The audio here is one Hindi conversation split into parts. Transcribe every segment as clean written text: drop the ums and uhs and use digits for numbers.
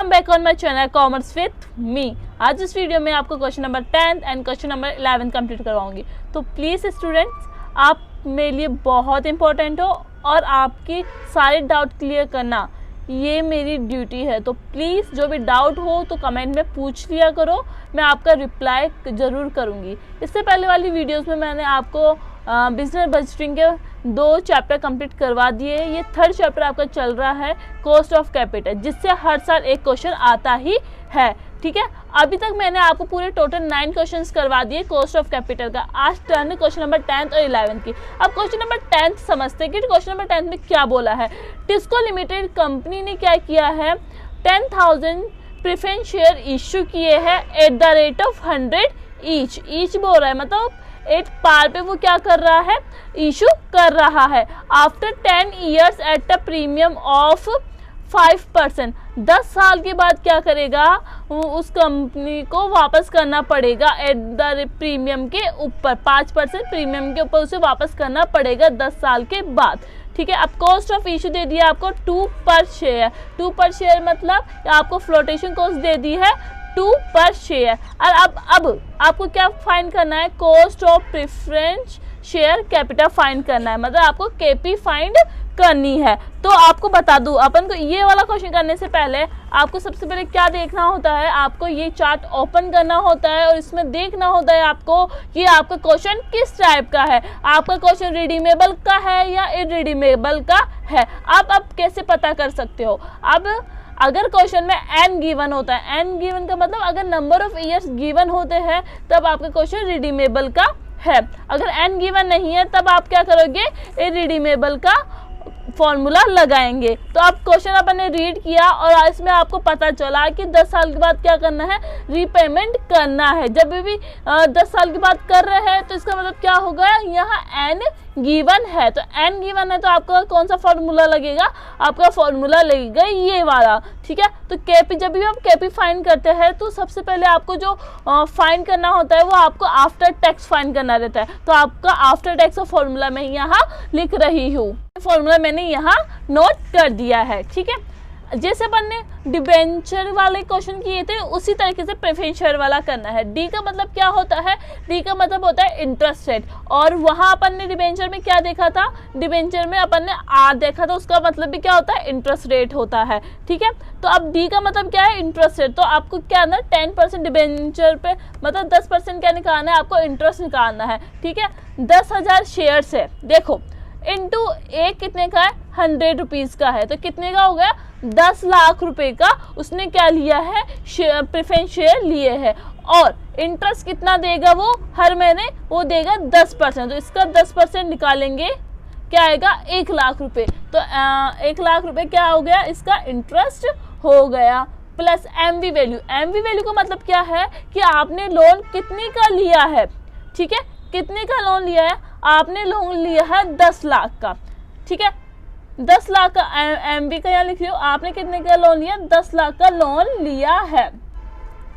Back on my channel commerce with me. आज इस वीडियो में आपको question number 10 and question number 11 complete करवाऊंगी। तो प्लीज़ स्टूडेंट्स, आप मेरे लिए बहुत इंपॉर्टेंट हो और आपकी सारे डाउट क्लियर करना ये मेरी ड्यूटी है। तो प्लीज़ जो भी डाउट हो तो कमेंट में पूछ लिया करो, मैं आपका रिप्लाई ज़रूर करूँगी। इससे पहले वाली वीडियोस में मैंने आपको बिजनेस बजटिंग के 2 चैप्टर कंप्लीट करवा दिए। ये 3rd चैप्टर आपका चल रहा है कॉस्ट ऑफ कैपिटल, जिससे हर साल एक क्वेश्चन आता ही है। ठीक है, अभी तक मैंने आपको पूरे टोटल 9 क्वेश्चंस करवा दिए कॉस्ट ऑफ कैपिटल का। आज टर्न है क्वेश्चन नंबर 10 और 11 की। अब क्वेश्चन नंबर 10 समझते हैं कि क्वेश्चन नंबर 10 में क्या बोला है। टिस्को लिमिटेड कंपनी ने क्या किया है, 10,000 प्रेफरेंस शेयर इश्यू किए हैं at the rate of 100 each बोल रहा है, मतलब 8 पार पे वो क्या कर रहा है, इशू कर रहा है। After 10 years at a premium of 5%, 10 साल के बाद क्या करेगा, उस कंपनी को वापस करना पड़ेगा एट द प्रीमियम के ऊपर 5% प्रीमियम के ऊपर उसे वापस करना पड़ेगा 10 साल के बाद। ठीक है, अब कॉस्ट ऑफ इशू दे दिया आपको 2 पर शेयर। 2 पर शेयर मतलब आपको फ्लोटेशन कॉस्ट दे दी है 2 पर शेयर। और अब आपको क्या फाइंड करना है, cost of preference share capital find करना है, मतलब आपको केपी फाइंड करनी है। तो आपको बता दूं, अपन को ये वाला क्वेश्चन करने से पहले आपको सबसे पहले क्या देखना होता है, आपको ये चार्ट ओपन करना होता है और इसमें देखना होता है आपको कि आपका क्वेश्चन किस टाइप का है। आपका क्वेश्चन रिडीमेबल का है या इरिडीमेबल का है। आप कैसे पता कर सकते हो, अब अगर क्वेश्चन में n गिवन होता है, n गिवन का मतलब अगर नंबर ऑफ ईयर्स गिवन होते हैं तब आपका क्वेश्चन रिडीमेबल का है। अगर n गिवन नहीं है तब आप क्या करोगे, इरिडीमेबल का फॉर्मूला लगाएंगे। तो अब क्वेश्चन अपन ने रीड किया और इसमें आपको पता चला कि 10 साल के बाद क्या करना है, रीपेमेंट करना है। जब भी 10 साल के बाद कर रहे हैं तो इसका मतलब क्या होगा, यहाँ n गिवन है। तो n गिवन है तो आपका कौन सा फॉर्मूला लगेगा, आपका फॉर्मूला लगेगा ये वाला। ठीक है, तो केपी, जब भी आप केपी फाइंड करते हैं तो सबसे पहले आपको जो फाइंड करना होता है वो आपको आफ्टर टैक्स फाइंड करना रहता है। तो आपका आफ्टर टैक्स का फॉर्मूला मैं यहाँ लिख रही हूँ, फॉर्मूला मैंने यहाँ नोट कर दिया है। ठीक है, जैसे अपन ने डिबेंचर वाले क्वेश्चन किए थे उसी तरीके से प्रेफरेंस शेयर वाला करना है। डी का मतलब क्या होता है, डी का मतलब होता है इंटरेस्ट रेट। और वहां अपन ने डिबेंचर में क्या देखा था, डिबेंचर में अपन ने आर देखा था, उसका मतलब भी क्या होता है, इंटरेस्ट रेट होता है। ठीक है, तो अब डी का मतलब क्या है, इंटरेस्ट रेट। तो आपको क्या ना 10% डिबेंचर पे मतलब 10% क्या निकालना है, आपको इंटरेस्ट निकालना है। ठीक है, 10,000 शेयर है, देखो इंटू एक कितने का है, 100 रुपीज़ का है, तो कितने का हो गया, 10 लाख रुपए का उसने क्या लिया है, प्रेफरेंस शेयर लिए हैं। और इंटरेस्ट कितना देगा वो, हर महीने वो देगा 10%। तो इसका 10% निकालेंगे, क्या आएगा, 1 लाख रुपए। तो 1 लाख रुपए क्या हो गया, इसका इंटरेस्ट हो गया। Plus MV value, MV value का मतलब क्या है कि आपने लोन कितने का लिया है। ठीक है, कितने का लोन लिया है, आपने लोन लिया है 10 लाख का। ठीक है, 10 लाख का एमबी का यहाँ लिख रही हो, आपने कितने का लोन लिया, 10 लाख का लोन लिया है।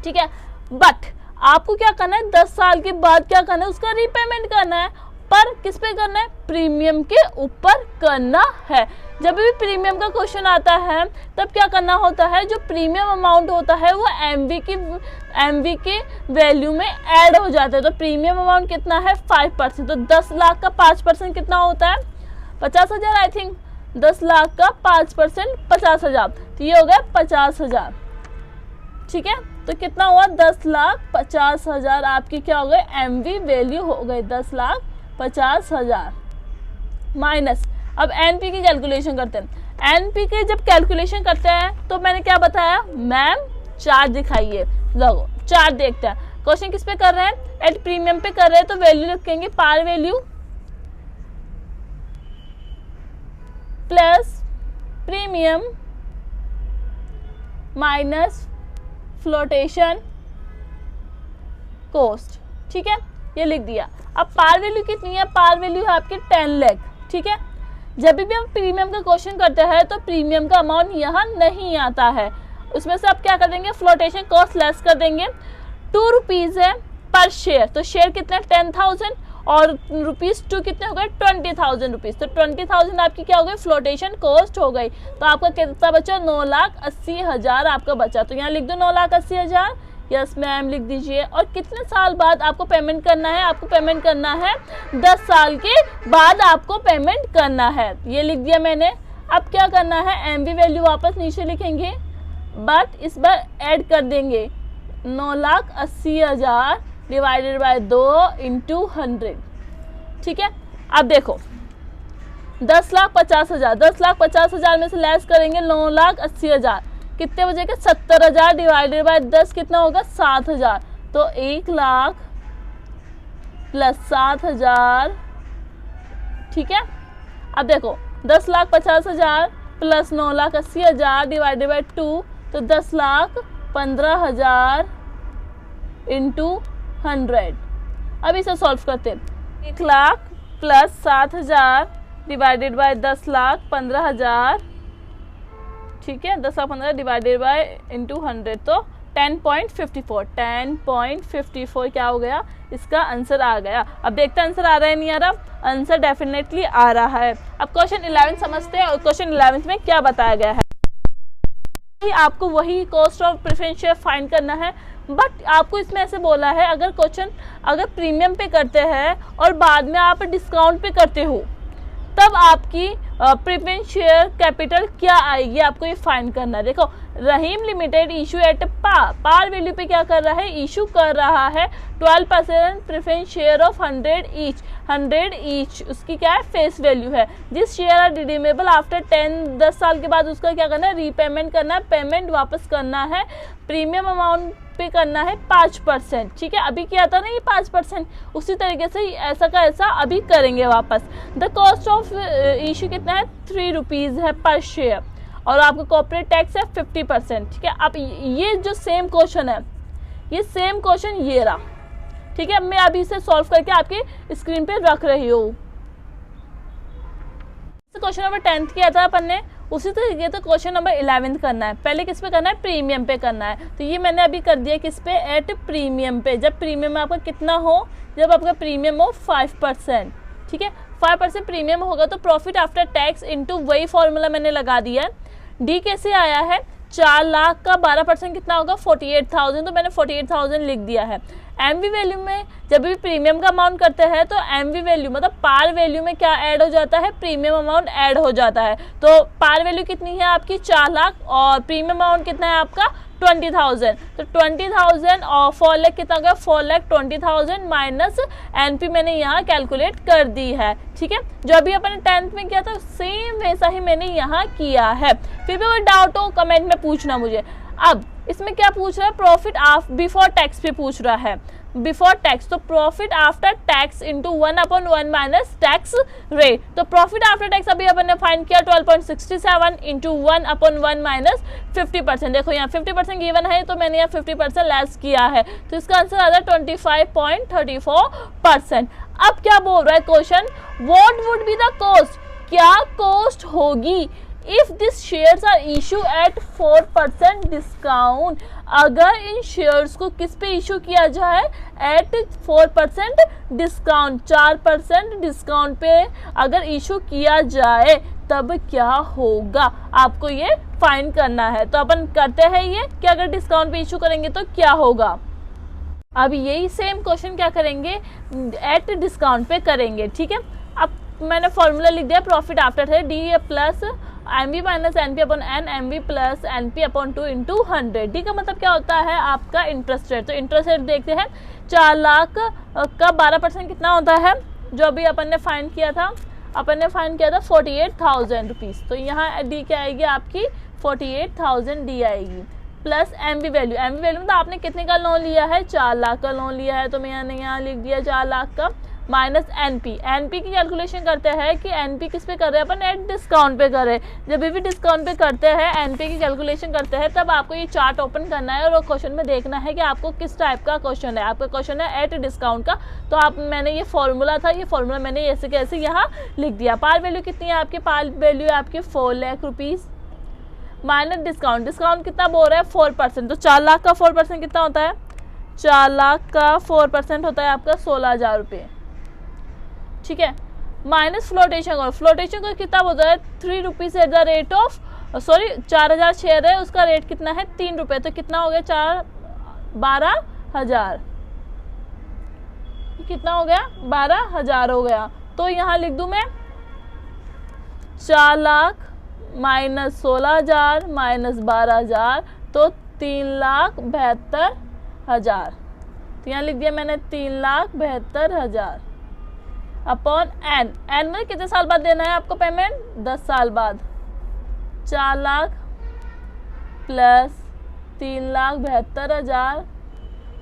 ठीक है, बट आपको क्या करना है, 10 साल के बाद क्या करना है, उसका रीपेमेंट करना है। पर किस पे करना है, प्रीमियम के ऊपर करना है। जब भी प्रीमियम का क्वेश्चन आता है तब क्या करना होता है, जो प्रीमियम अमाउंट होता है वो एमवी की वैल्यू में ऐड हो जाता है। तो प्रीमियम अमाउंट कितना है, 5%। तो 10 लाख का 5% कितना होता है, 50,000 आई थिंक। 10 लाख का 5% 50,000, तो ये हो गया 50,000। ठीक है, तो कितना हुआ, 10,50,000 आपकी क्या हो गई, एमवी वैल्यू हो गई 10,50,000 माइनस। अब एनपी की कैलकुलेशन करते हैं। एनपी की जब कैलकुलेशन करते हैं तो मैंने क्या बताया, मैम चार्ट दिखाइए। देखो चार्ट देखते हैं, क्वेश्चन किस पे कर रहे हैं, एट प्रीमियम पे कर रहे हैं, तो वैल्यू रखेंगे par value plus premium minus flotation cost. ठीक है, ये लिख दिया। अब पार वैल्यू कितनी है, पार वैल्यू है आपकी 10 लाख। ठीक है, जब भी हम प्रीमियम का क्वेश्चन करते हैं तो प्रीमियम का अमाउंट यहाँ नहीं आता है, उसमें से आप क्या कर देंगे, फ्लोटेशन कॉस्ट लेस कर देंगे। 2 रुपीज़ है पर शेयर, तो शेयर कितना, 10,000 और ₹2 कितने हो गए 20,000 रुपीज़। तो 20,000 आपकी क्या हो गई फ्लोटेशन कॉस्ट हो गई। तो आपका कितना बचा 9,80,000 आपका बचा। तो यहाँ लिख दो 9,80,000, यस मैम लिख दीजिए। और कितने साल बाद आपको पेमेंट करना है, आपको पेमेंट करना है 10 साल के बाद आपको पेमेंट करना है, ये लिख दिया मैंने। अब क्या करना है एमवी वैल्यू वापस नीचे लिखेंगे, बट इस बार ऐड कर देंगे 9,80,000 डिवाइडेड बाय 2 इंटू 100, ठीक है। अब देखो 10,50,000, 10,50,000 में से लेस करेंगे 9,80,000, कितने बचेगा 70,000 डिवाइडेड बाय 10 कितना होगा 7,000। तो 1 लाख प्लस 7,000, ठीक है। अब देखो 10,50,000 प्लस 9,80,000 डिवाइडेड बाय 2, तो 10,15,000 इंटू 100। अब इसे सॉल्व करते हैं। 1 लाख प्लस 7,000 डिवाइडेड बाय 10,15,000, ठीक है। 10,15,000 डिवाइडेड बाय इंटू 100, तो 10.54 क्या हो गया, इसका आंसर आ गया। अब देखते हैं आंसर आ रहा है नहीं आ रहा। आंसर डेफिनेटली आ रहा है। अब क्वेश्चन 11 समझते हैं और क्वेश्चन 11 में क्या बताया गया है। आपको वही cost of preference share find करना है, बट आपको इसमें ऐसे बोला है अगर क्वेश्चन अगर प्रीमियम पे करते हैं और बाद में आप डिस्काउंट पे करते हो तब आपकी प्रेफरेंस शेयर कैपिटल क्या आएगी, आपको ये फाइंड करना है। देखो Rahim limited issue at par value पे क्या कर रहा है, इशू कर रहा है 12% प्रेफरेंस शेयर ऑफ 100 ईच, उसकी क्या है फेस वैल्यू है। जिस शेयर आर रिडीमेबल आफ्टर 10 साल के बाद उसका क्या करना है रीपेमेंट करना है, पेमेंट वापस करना है, प्रीमियम अमाउंट पे करना है 5%, ठीक है। अभी किया था ना ये 5%, उसी तरीके से ऐसा का ऐसा अभी करेंगे वापस। द कॉस्ट ऑफ इशू कितना है 3 रुपीज़ है पर शेयर, और आपका कॉर्पोरेट टैक्स है 50%, ठीक है। अब ये जो सेम क्वेश्चन है, ये सेम क्वेश्चन ये रहा, ठीक है। मैं अभी इसे सॉल्व करके आपके स्क्रीन पे रख रही हूँ। क्वेश्चन नंबर 10 किया था अपन ने, उसी तरीके तो क्वेश्चन नंबर 11 करना है। पहले किस पे करना है प्रीमियम पे करना है। तो ये मैंने अभी कर दिया किस पे एट प्रीमियम पे। जब प्रीमियम आपका कितना हो, जब आपका प्रीमियम हो 5%, ठीक है। 5% प्रीमियम होगा तो प्रॉफिट आफ्टर टैक्स इनटू वही फॉर्मूला मैंने लगा दिया है। डी कैसे आया है 4 लाख का 12% कितना होगा 48,000, तो मैंने 48,000 लिख दिया है। एमवी वैल्यू में जब भी प्रीमियम का अमाउंट करते हैं तो एमवी वैल्यू मतलब पार वैल्यू में क्या ऐड हो जाता है प्रीमियम अमाउंट ऐड हो जाता है। तो पार वैल्यू कितनी है आपकी 4 लाख और प्रीमियम अमाउंट कितना है आपका 20,000। तो 20,000 और 4 लाख कितना होगा 4,20,000 माइनस एनपी मैंने यहाँ कैलकुलेट कर दी है, ठीक है। जो अभी अपन 10th में किया था सेम वैसा ही मैंने यहाँ किया है। फिर भी कोई डाउट हो कमेंट में पूछना मुझे। अब इसमें क्या पूछ रहा है प्रॉफिट बिफोर टैक्स पे पूछ रहा है, बिफोर टैक्स। तो profit after tax into 1/1 minus tax rate. तो प्रॉफिट आफ्टर टैक्स अभी अपन ने फाइंड किया 12.67 इंटू 1/1 माइनस 50%। देखो यहाँ 50% गिवन है तो मैंने यहाँ 50% लेस किया है, तो इसका आंसर आ रहा है 25.34%। अब क्या बोल रहा है question, what would be the cost, क्या कॉस्ट होगी if this shares are issue at 4% discount. अगर इन शेयर्स को किस पे इशू किया जाए एट 4% डिस्काउंट, 4% डिस्काउंट पे अगर इशू किया जाए तब क्या होगा, आपको ये फाइंड करना है। तो अपन करते हैं ये कि अगर डिस्काउंट पे इशू करेंगे तो क्या होगा। अब यही सेम क्वेश्चन क्या करेंगे एट डिस्काउंट पे करेंगे, ठीक है। अब मैंने फॉर्मूला लिख दिया प्रॉफिट आफ्टर है D plus MV minus NP upon N, MV plus NP upon 2 into 100। D का मतलब क्या होता है आपका इंटरेस्ट रेट। तो इंटरेस्ट रेट देखते हैं 4 लाख का 12% कितना होता है, जो अभी अपन ने फाइंड किया था, अपन ने फाइंड किया था 48,000 रुपीज़। तो यहाँ डी क्या आएगी आपकी 48,000 डी आएगी plus MV value. MV value मतलब आपने कितने का लोन लिया है 4 लाख का लोन लिया है, तो मैंने यहाँ लिख दिया 4 लाख का माइनस एनपी। एनपी की कैलकुलेशन करते हैं कि एनपी किस पे कर रहे हैं अपन एट डिस्काउंट पे कर रहे हैं। जब भी डिस्काउंट पे करते हैं एनपी की कैलकुलेशन करते हैं तब आपको ये चार्ट ओपन करना है और क्वेश्चन में देखना है कि आपको किस टाइप का क्वेश्चन है। आपका क्वेश्चन है एट डिस्काउंट का, तो आप मैंने ये फॉर्मूला था, ये फॉर्मूला मैंने ऐसे कैसे यहाँ लिख दिया। पार वैल्यू कितनी है आपकी, पार वैल्यू है आपकी 4 lakh rupees minus discount. Discount कितना बोल रहा है 4%। तो 4 लाख का 4% कितना होता है, 4 लाख का 4% होता है आपका 16,000 रुपये, ठीक है, minus flotation cost. Flotation cost कितना होता है 3 rupees at the rate of 4000 share है, उसका रेट कितना है 3 रुपये, तो कितना हो गया 12,000, कितना हो गया 12,000 हो गया। तो यहाँ लिख दूं मैं 4 लाख माइनस 16,000 माइनस 12,000, तो 3,72,000। तो यहाँ लिख दिया मैंने 3,72,000 अपॉन एन। एन में कितने साल बाद देना है आपको पेमेंट, 10 साल बाद। 4 lakh plus 3,72,000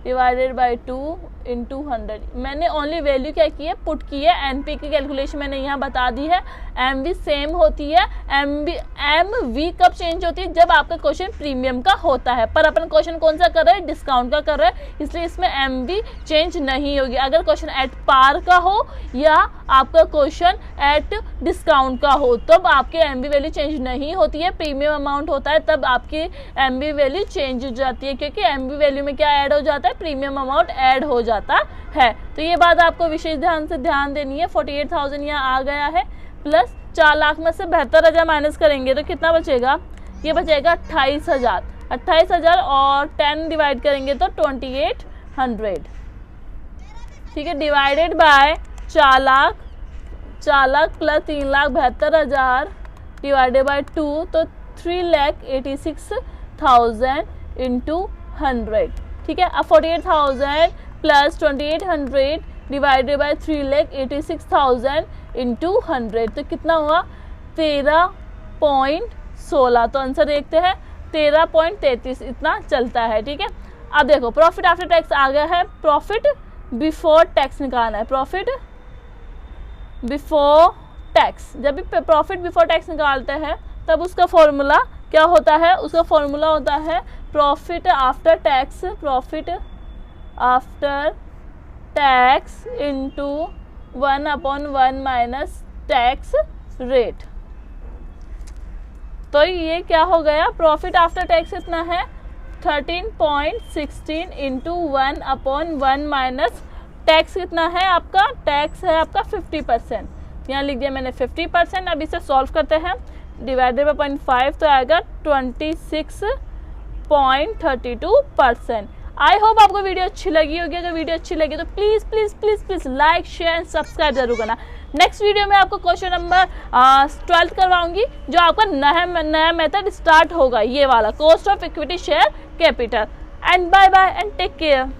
divided by 2 into 100। मैंने ओनली वैल्यू क्या की है, पुट की है। एनपी की कैलकुलेशन मैंने यहाँ बता दी है। एमवी सेम होती है। एमवी कब चेंज होती है, जब आपका क्वेश्चन प्रीमियम का होता है, पर अपन क्वेश्चन कौन सा कर रहे हैं, डिस्काउंट का कर रहे हैं, इसलिए इसमें एमवी चेंज नहीं होगी। अगर क्वेश्चन एट पार का हो या आपका क्वेश्चन एट डिस्काउंट का हो, तब आपके एमवी वैल्यू चेंज नहीं होती है। प्रीमियम अमाउंट होता है तब आपकी एमवी वैल्यू चेंज हो जाती है, क्योंकि एमवी वैल्यू में क्या ऐड हो जाता है, प्रीमियम अमाउंट ऐड हो जाता है। तो ये बात आपको विशेष ध्यान देनी है। 48,000 यहाँ आ गया है, प्लस 4 लाख में से 72,000 माइनस करेंगे तो कितना बचेगा, ये बचेगा 28,000। 28,000 और 10 डिवाइड करेंगे तो 2800, ठीक है, divided by 4 lakh plus 3,72,000 divided by 2, तो 3,86,000 इंटू 100, ठीक है। अब 48,000 प्लस 2800 डिवाइडेड बाय 3,86,000 इंटू 100, तो कितना हुआ 13.16। तो आंसर देखते हैं 13.33 इतना चलता है, ठीक है। अब देखो प्रॉफिट आफ्टर टैक्स आ गया है, प्रॉफिट बिफोर टैक्स निकालना है। प्रॉफिट बिफोर टैक्स, जब भी प्रॉफिट बिफोर टैक्स निकालते हैं तब उसका फॉर्मूला क्या होता है, उसका फॉर्मूला होता है profit after tax, profit after tax into 1/1 minus tax rate. तो ये क्या हो गया, प्रॉफिट आफ्टर टैक्स इतना है 13.16 इंटू 1/1 माइनस टैक्स कितना है आपका, टैक्स है आपका 50%। यहाँ लिख दिया मैंने 50%। अब इसे सॉल्व करते हैं, डिवाइडेड बाई 0.5 तो आएगा 26.32%। आई होप आपको वीडियो अच्छी लगी होगी। अगर वीडियो अच्छी लगी तो please please please please like share and subscribe जरूर करना। नेक्स्ट वीडियो में आपको क्वेश्चन नंबर 12 करवाऊंगी, जो आपका नया मेथड स्टार्ट होगा, ये वाला cost of equity share capital. And bye bye and take care.